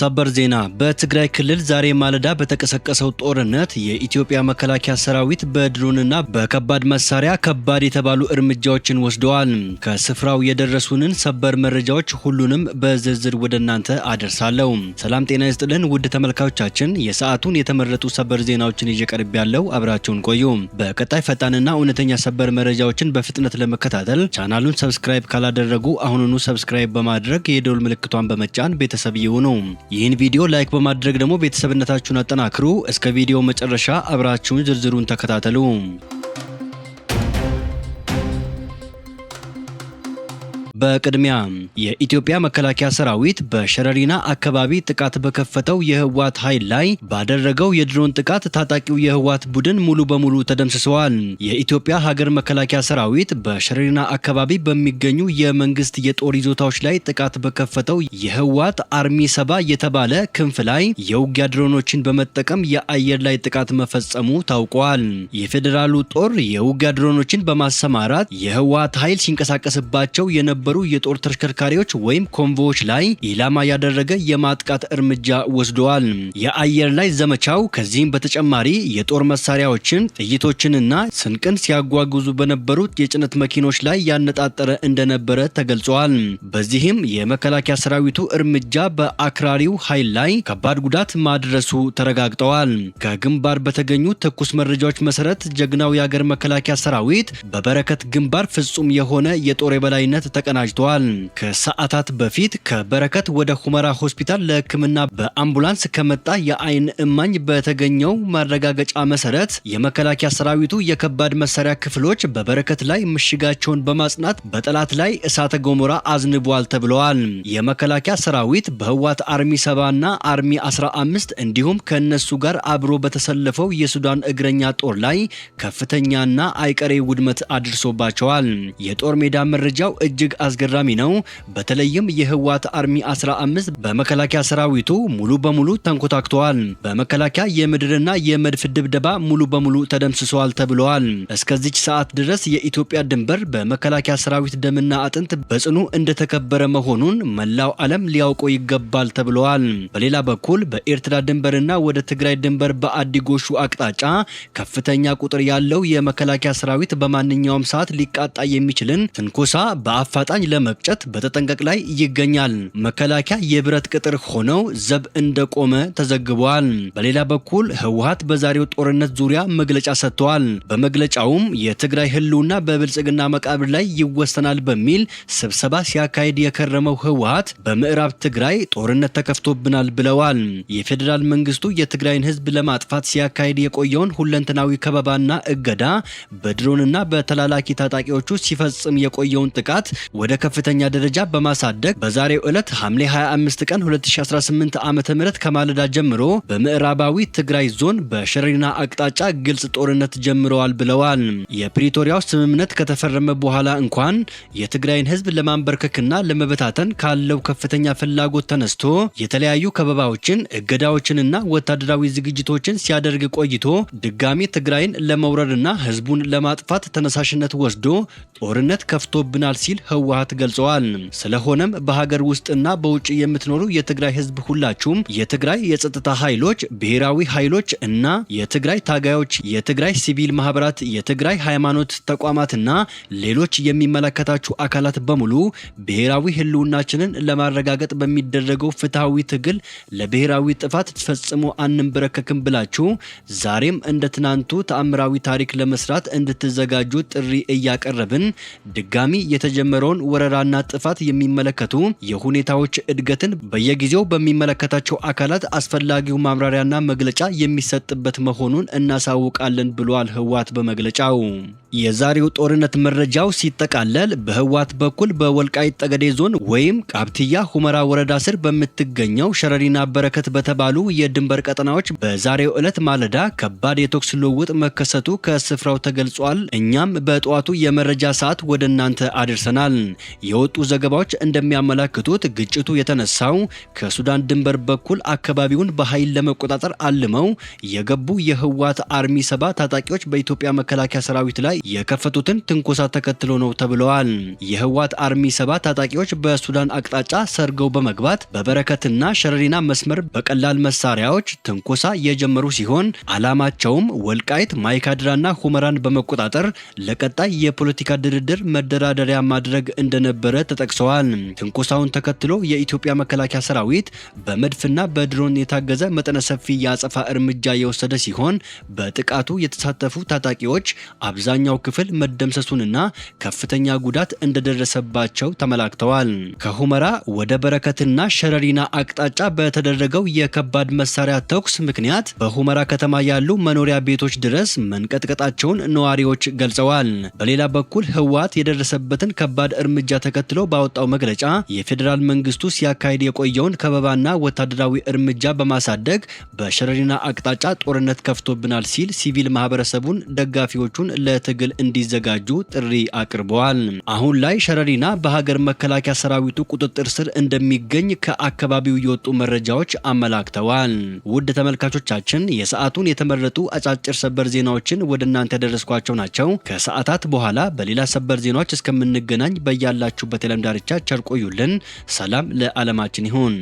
ሰበር ዜና በትግራይ ክልል ዛሬ ማለዳ በተቀሰቀሰው ጦርነት የኢትዮጵያ መከላከያ ሰራዊት በድሮንና በከባድ መሳሪያ ከባድ የተባሉ እርምጃዎችን ወስደዋል። ከስፍራው የደረሱንን ሰበር መረጃዎች ሁሉንም በዝርዝር ወደ እናንተ አደርሳለሁ። ሰላም ጤና ይስጥልን ውድ ተመልካቾቻችን፣ የሰዓቱን የተመረጡ ሰበር ዜናዎችን ይዤ ቀርብ ያለው አብራችሁን ቆዩ። በቀጣይ ፈጣንና እውነተኛ ሰበር መረጃዎችን በፍጥነት ለመከታተል ቻናሉን ሰብስክራይብ ካላደረጉ አሁኑኑ ሰብስክራይብ በማድረግ የደወል ምልክቷን በመጫን ቤተሰብ ይሁኑ። ይህን ቪዲዮ ላይክ በማድረግ ደግሞ ቤተሰብነታችሁን አጠናክሩ። እስከ ቪዲዮ መጨረሻ አብራችሁን ዝርዝሩን ተከታተሉ። በቅድሚያ የኢትዮጵያ መከላከያ ሰራዊት በሸረሪና አካባቢ ጥቃት በከፈተው የህወሓት ኃይል ላይ ባደረገው የድሮን ጥቃት ታጣቂው የህወሓት ቡድን ሙሉ በሙሉ ተደምስሰዋል። የኢትዮጵያ ሀገር መከላከያ ሰራዊት በሸረሪና አካባቢ በሚገኙ የመንግስት የጦር ይዞታዎች ላይ ጥቃት በከፈተው የህወሓት አርሚ 7 የተባለ ክንፍ ላይ የውጊያ ድሮኖችን በመጠቀም የአየር ላይ ጥቃት መፈጸሙ ታውቋል። የፌዴራሉ ጦር የውጊያ ድሮኖችን በማሰማራት የህወሓት ኃይል ሲንቀሳቀስባቸው የነበሩ የጦር ተሽከርካሪዎች ወይም ኮንቮዮች ላይ ኢላማ ያደረገ የማጥቃት እርምጃ ወስደዋል። የአየር ላይ ዘመቻው ከዚህም በተጨማሪ የጦር መሳሪያዎችን፣ ጥይቶችንና ስንቅን ሲያጓጉዙ በነበሩት የጭነት መኪኖች ላይ ያነጣጠረ እንደነበረ ተገልጿል። በዚህም የመከላከያ ሰራዊቱ እርምጃ በአክራሪው ኃይል ላይ ከባድ ጉዳት ማድረሱ ተረጋግጠዋል። ከግንባር በተገኙ ትኩስ መረጃዎች መሰረት ጀግናው የሀገር መከላከያ ሰራዊት በበረከት ግንባር ፍጹም የሆነ የጦር የበላይነት ተቀናጅቷል። ከሰዓታት በፊት ከበረከት ወደ ሁመራ ሆስፒታል ለሕክምና በአምቡላንስ ከመጣ የአይን እማኝ በተገኘው ማረጋገጫ መሰረት የመከላከያ ሰራዊቱ የከባድ መሳሪያ ክፍሎች በበረከት ላይ ምሽጋቸውን በማጽናት በጠላት ላይ እሳተ ገሞራ አዝንቧል ተብለዋል። የመከላከያ ሰራዊት በህወሓት አርሚ 7 እና አርሚ 15 እንዲሁም ከነሱ ጋር አብሮ በተሰለፈው የሱዳን እግረኛ ጦር ላይ ከፍተኛና አይቀሬ ውድመት አድርሶባቸዋል። የጦር ሜዳ መረጃው እጅግ አስገራሚ ነው። በተለይም የህወሓት አርሚ 15 በመከላከያ ሰራዊቱ ሙሉ በሙሉ ተንኮታክተዋል። በመከላከያ የምድርና የመድፍ ድብደባ ሙሉ በሙሉ ተደምስሰዋል ተብለዋል። እስከዚች ሰዓት ድረስ የኢትዮጵያ ድንበር በመከላከያ ሰራዊት ደምና አጥንት በጽኑ እንደተከበረ መሆኑን መላው ዓለም ሊያውቀው ይገባል ተብለዋል። በሌላ በኩል በኤርትራ ድንበርና ወደ ትግራይ ድንበር በአዲጎሹ አቅጣጫ ከፍተኛ ቁጥር ያለው የመከላከያ ሰራዊት በማንኛውም ሰዓት ሊቃጣ የሚችልን ትንኮሳ በአፋጣኝ ለመቅጨት በተጠንቀቅ ላይ ይገኛል። መከላከያ የብረት ቅጥር ሆነው ዘብ እንደቆመ ተዘግቧል። በሌላ በኩል ህወሓት በዛሬው ጦርነት ዙሪያ መግለጫ ሰጥቷል። በመግለጫውም የትግራይ ህልውና በብልጽግና መቃብር ላይ ይወሰናል በሚል ስብሰባ ሲያካሂድ የከረመው ህወሓት በምዕራብ ትግራይ ጦርነት ተከፍቶብናል ብለዋል። የፌዴራል መንግስቱ የትግራይን ህዝብ ለማጥፋት ሲያካሂድ የቆየውን ሁለንተናዊ ከበባና እገዳ በድሮንና በተላላኪ ታጣቂዎቹ ሲፈጽም የቆየውን ጥቃት ወደ ከፍተኛ ደረጃ በማሳደግ በዛሬው ዕለት ሐምሌ 25 ቀን 2018 ዓ.ም ከማለዳ ጀምሮ በምዕራባዊ ትግራይ ዞን በሸረሪና አቅጣጫ ግልጽ ጦርነት ጀምረዋል ብለዋል። የፕሪቶሪያው ስምምነት ከተፈረመ በኋላ እንኳን የትግራይን ህዝብ ለማንበርከክና ለመበታተን ካለው ከፍተኛ ፍላጎት ተነስቶ የተለያዩ ከበባዎችን፣ እገዳዎችንና ወታደራዊ ዝግጅቶችን ሲያደርግ ቆይቶ ድጋሚ ትግራይን ለመውረርና ህዝቡን ለማጥፋት ተነሳሽነት ወስዶ ጦርነት ከፍቶብናል ሲል ህወሓት ገልጸዋል። ስለሆነም በሀገር ውስጥና በውጭ የምትኖሩ የትግራይ ህዝብ ሁላችሁም የትግራይ የጸጥታ ኃይሎች፣ ብሔራዊ ኃይሎች እና የትግራይ ታጋዮች፣ የትግራይ ሲቪል ማህበራት፣ የትግራይ ሃይማኖት ተቋማትና ሌሎች የሚመለከታችሁ አካላት በሙሉ ብሔራዊ ህልውናችንን ለማረጋገጥ በሚደረገው ፍትሃዊ ትግል ለብሔራዊ ጥፋት ፈጽሞ አንንበረከክም ብላችሁ ዛሬም እንደ ትናንቱ ተአምራዊ ታሪክ ለመስራት እንድትዘጋጁ ጥሪ እያቀረብን ድጋሚ የተጀመረውን ወረራና ጥፋት የሚመለከቱ የሁኔታዎች እድገትን በየጊዜው በሚመለከታቸው አካላት አስፈላጊው ማብራሪያና መግለጫ የሚሰጥበት መሆኑን እናሳውቃለን ብሏል ህወሓት በመግለጫው። የዛሬው ጦርነት መረጃው ሲጠቃለል በህወሓት በኩል በወልቃይት ጠገዴ ዞን ወይም ቃብትያ ሁመራ ወረዳ ስር በምትገኘው ሸረሪና በረከት በተባሉ የድንበር ቀጠናዎች በዛሬው ዕለት ማለዳ ከባድ የተኩስ ልውውጥ መከሰቱ ከስፍራው ተገልጿል። እኛም በጠዋቱ የመረጃ ሰዓት ወደ እናንተ አድርሰናል። የወጡ ዘገባዎች እንደሚያመላክቱት ግጭቱ የተነሳው ከሱዳን ድንበር በኩል አካባቢውን በኃይል ለመቆጣጠር አልመው የገቡ የህወሓት አርሚ 7 ታጣቂዎች በኢትዮጵያ መከላከያ ሰራዊት ላይ የከፈቱትን ትንኮሳ ተከትሎ ነው ተብለዋል። የህወሓት አርሚ 7 ታጣቂዎች በሱዳን አቅጣጫ ሰርገው በመግባት በበረከትና ሸረሪና መስመር በቀላል መሳሪያዎች ትንኮሳ የጀመሩ ሲሆን ዓላማቸውም ወልቃይት፣ ማይካድራና ሁመራን በመቆጣጠር ለቀጣይ የፖለቲካ ድርድር መደራደሪያ ማድረግ እንደነበረ ተጠቅሰዋል። ትንኮሳውን ተከትሎ የኢትዮጵያ መከላከያ ሰራዊት በመድፍና በድሮን የታገዘ መጠነ ሰፊ የአጸፋ እርምጃ የወሰደ ሲሆን በጥቃቱ የተሳተፉ ታጣቂዎች አብዛኛው ክፍል መደምሰሱንና ከፍተኛ ጉዳት እንደደረሰባቸው ተመላክተዋል። ከሁመራ ወደ በረከትና ሸረሪና አቅጣጫ በተደረገው የከባድ መሳሪያ ተኩስ ምክንያት በሁመራ ከተማ ያሉ መኖሪያ ቤቶች ድረስ መንቀጥቀጣቸውን ነዋሪዎች ገልጸዋል። በሌላ በኩል ህወሓት የደረሰበትን ከባድ እርምጃ ተከትሎ ባወጣው መግለጫ የፌዴራል መንግስቱ ሲያካሂድ የቆየውን ከበባና ወታደራዊ እርምጃ በማሳደግ በሸረሪና አቅጣጫ ጦርነት ከፍቶብናል ሲል ሲቪል ማህበረሰቡን ደጋፊዎቹን ለትግል እንዲዘጋጁ ጥሪ አቅርበዋል። አሁን ላይ ሸረሪና በሀገር መከላከያ ሰራዊቱ ቁጥጥር ስር እንደሚገኝ ከአካባቢው የወጡ መረጃዎች አመላክተዋል። ውድ ተመልካቾቻችን የሰዓቱን የተመረጡ አጫጭር ሰበር ዜናዎችን ወደ እናንተ ያደረስኳቸው ናቸው። ከሰዓታት በኋላ በሌላ ሰበር ዜናዎች እስከምንገናኝ በያላችሁበት የዓለም ዳርቻ ቸር ቆዩልን። ሰላም ለዓለማችን ይሁን።